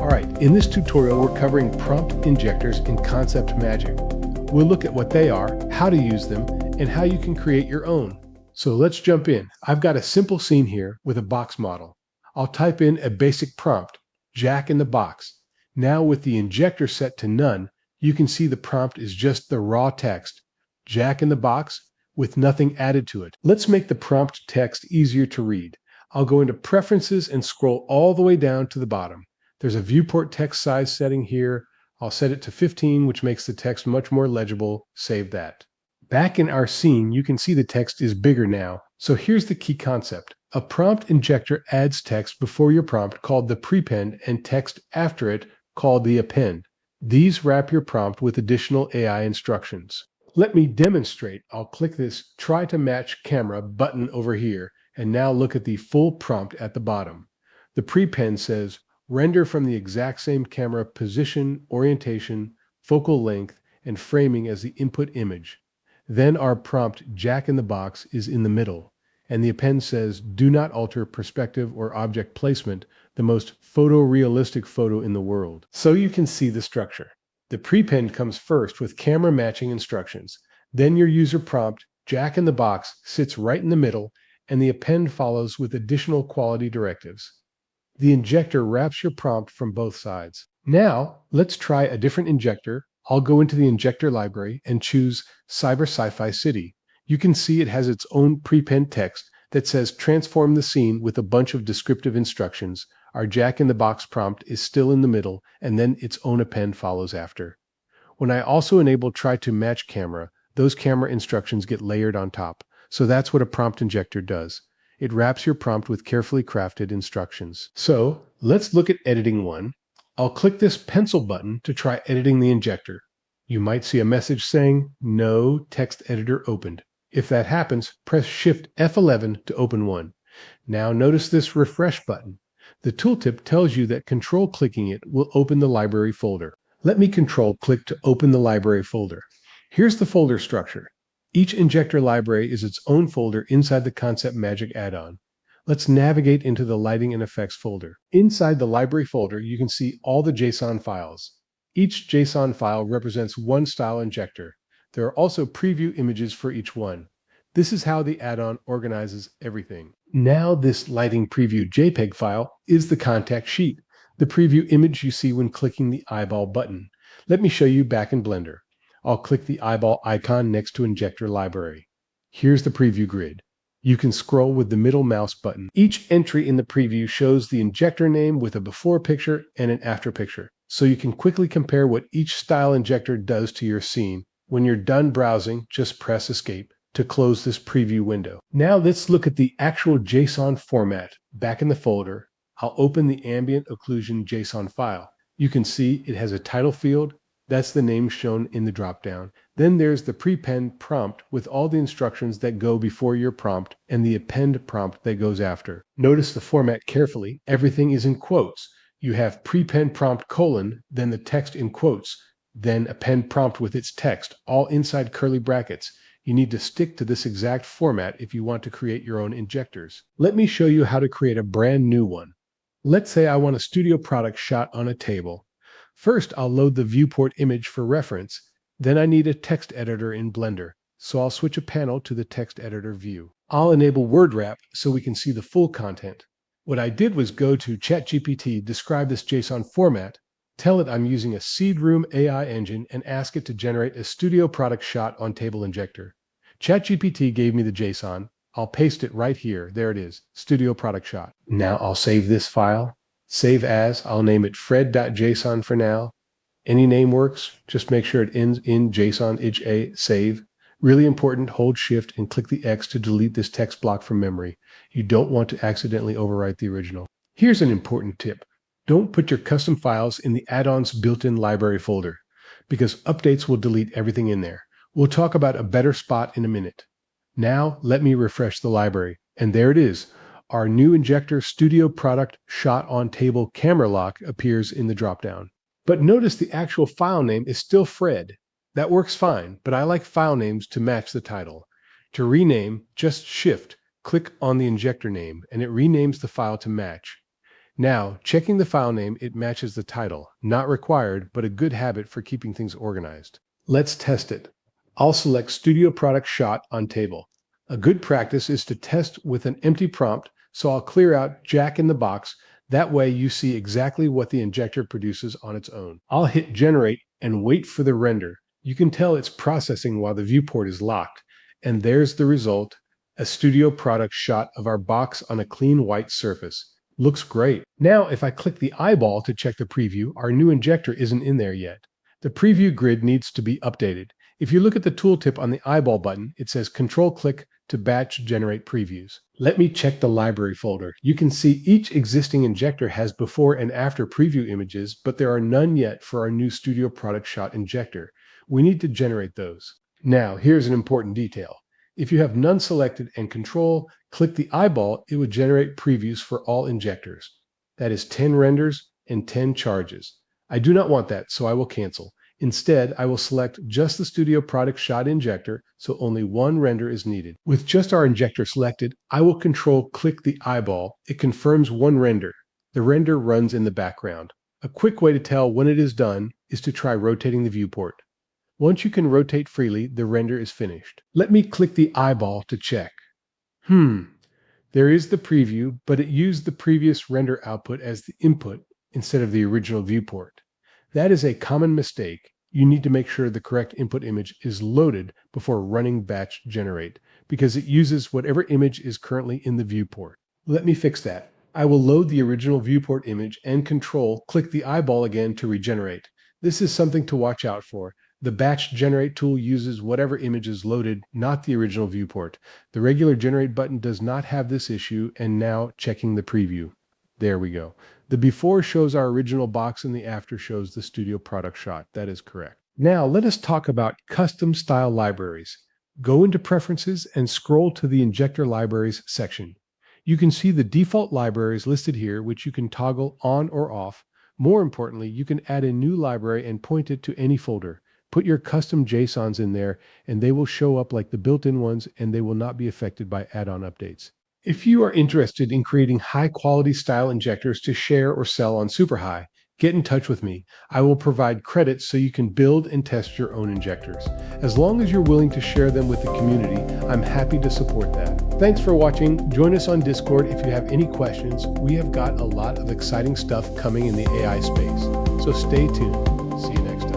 Alright, in this tutorial we're covering prompt injectors in Concept Magic. We'll look at what they are, how to use them, and how you can create your own. So let's jump in. I've got a simple scene here with a box model. I'll type in a basic prompt, Jack in the Box. Now with the injector set to none, you can see the prompt is just the raw text, Jack in the Box, with nothing added to it. Let's make the prompt text easier to read. I'll go into Preferences and scroll all the way down to the bottom. There's a viewport text size setting here. I'll set it to 15, which makes the text much more legible. Save that. Back in our scene, you can see the text is bigger now. So here's the key concept. A prompt injector adds text before your prompt called the prepend and text after it called the append. These wrap your prompt with additional AI instructions. Let me demonstrate. I'll click this Try to Match Camera button over here, and now look at the full prompt at the bottom. The prepend says, render from the exact same camera position, orientation, focal length, and framing as the input image. Then our prompt Jack in the Box is in the middle, and the append says do not alter perspective or object placement, the most photorealistic photo in the world. So you can see the structure. The prepend comes first with camera matching instructions. Then your user prompt Jack in the Box sits right in the middle, and the append follows with additional quality directives. The injector wraps your prompt from both sides. Now, let's try a different injector. I'll go into the injector library and choose Sci-Fi City. You can see it has its own prepend text that says transform the scene with a bunch of descriptive instructions. Our Jack in the Box prompt is still in the middle, and then its own append follows after. When I also enable Try to Match Camera, those camera instructions get layered on top. So that's what a prompt injector does. It wraps your prompt with carefully crafted instructions. So let's look at editing one. I'll click this pencil button to try editing the injector. You might see a message saying, no text editor opened. If that happens, press Shift F11 to open one. Now notice this refresh button. The tooltip tells you that control clicking it will open the library folder. Let me control click to open the library folder. Here's the folder structure. Each injector library is its own folder inside the Concept Magic add-on. Let's navigate into the Lighting and Effects folder. Inside the library folder, you can see all the JSON files. Each JSON file represents one style injector. There are also preview images for each one. This is how the add-on organizes everything. Now this lighting preview JPEG file is the contact sheet, the preview image you see when clicking the eyeball button. Let me show you back in Blender. I'll click the eyeball icon next to Injector Library. Here's the preview grid. You can scroll with the middle mouse button. Each entry in the preview shows the injector name with a before picture and an after picture, so you can quickly compare what each style injector does to your scene. When you're done browsing, just press Escape to close this preview window. Now let's look at the actual JSON format. Back in the folder, I'll open the ambient occlusion JSON file. You can see it has a title field. That's the name shown in the dropdown. Then there's the prepend prompt with all the instructions that go before your prompt and the append prompt that goes after. Notice the format carefully. Everything is in quotes. You have prepend prompt : then the text in quotes, then append prompt with its text, all inside curly brackets. You need to stick to this exact format if you want to create your own injectors. Let me show you how to create a brand new one. Let's say I want a studio product shot on a table. First, I'll load the viewport image for reference. Then I need a text editor in Blender, so I'll switch a panel to the text editor view. I'll enable word wrap so we can see the full content. What I did was go to ChatGPT, describe this JSON format, tell it I'm using a seed room AI engine, and ask it to generate a studio product shot on table injector. ChatGPT gave me the JSON. I'll paste it right here. There it is, studio product shot. Now I'll save this file. Save as, I'll name it fred.json for now. Any name works, just make sure it ends in JSON save. Really important, hold Shift and click the X to delete this text block from memory. You don't want to accidentally overwrite the original. Here's an important tip. Don't put your custom files in the add-ons built-in library folder, because updates will delete everything in there. We'll talk about a better spot in a minute. Now let me refresh the library, and there it is. Our new injector studio product shot on table camera lock appears in the dropdown. But notice the actual file name is still Fred. That works fine, but I like file names to match the title. To rename, just Shift, click on the injector name, and it renames the file to match. Now, checking the file name, it matches the title. Not required, but a good habit for keeping things organized. Let's test it. I'll select Studio Product Shot on table. A good practice is to test with an empty prompt, so I'll clear out Jack in the box. That way you see exactly what the injector produces on its own. I'll hit Generate and wait for the render. You can tell it's processing while the viewport is locked. And there's the result, a Studio Product shot of our box on a clean white surface. Looks great. Now, if I click the eyeball to check the preview, our new injector isn't in there yet. The preview grid needs to be updated. If you look at the tooltip on the eyeball button, it says Control-Click to batch generate previews. Let me check the library folder. You can see each existing injector has before and after preview images, but there are none yet for our new Studio Product Shot injector. We need to generate those. Now, here's an important detail. If you have none selected and click the eyeball, it would generate previews for all injectors. That is 10 renders and 10 charges. I do not want that, so I will cancel. Instead, I will select just the Studio Product Shot injector, so only one render is needed. With just our injector selected, I will click the eyeball. It confirms one render. The render runs in the background. A quick way to tell when it is done is to try rotating the viewport. Once you can rotate freely, the render is finished. Let me click the eyeball to check. There is the preview, but it used the previous render output as the input instead of the original viewport. That is a common mistake. You need to make sure the correct input image is loaded before running batch generate, because it uses whatever image is currently in the viewport. Let me fix that. I will load the original viewport image and click the eyeball again to regenerate. This is something to watch out for. The batch generate tool uses whatever image is loaded, not the original viewport. The regular generate button does not have this issue, and now checking the preview. There we go. The before shows our original box and the after shows the Studio Product Shot. That is correct. Now let us talk about custom style libraries. Go into Preferences and scroll to the Injector Libraries section. You can see the default libraries listed here, which you can toggle on or off. More importantly, you can add a new library and point it to any folder. Put your custom JSONs in there and they will show up like the built-in ones, and they will not be affected by add-on updates. If you are interested in creating high-quality style injectors to share or sell on Superhive, get in touch with me. I will provide credits so you can build and test your own injectors. As long as you're willing to share them with the community, I'm happy to support that. Thanks for watching. Join us on Discord if you have any questions. We have got a lot of exciting stuff coming in the AI space, so stay tuned. See you next time.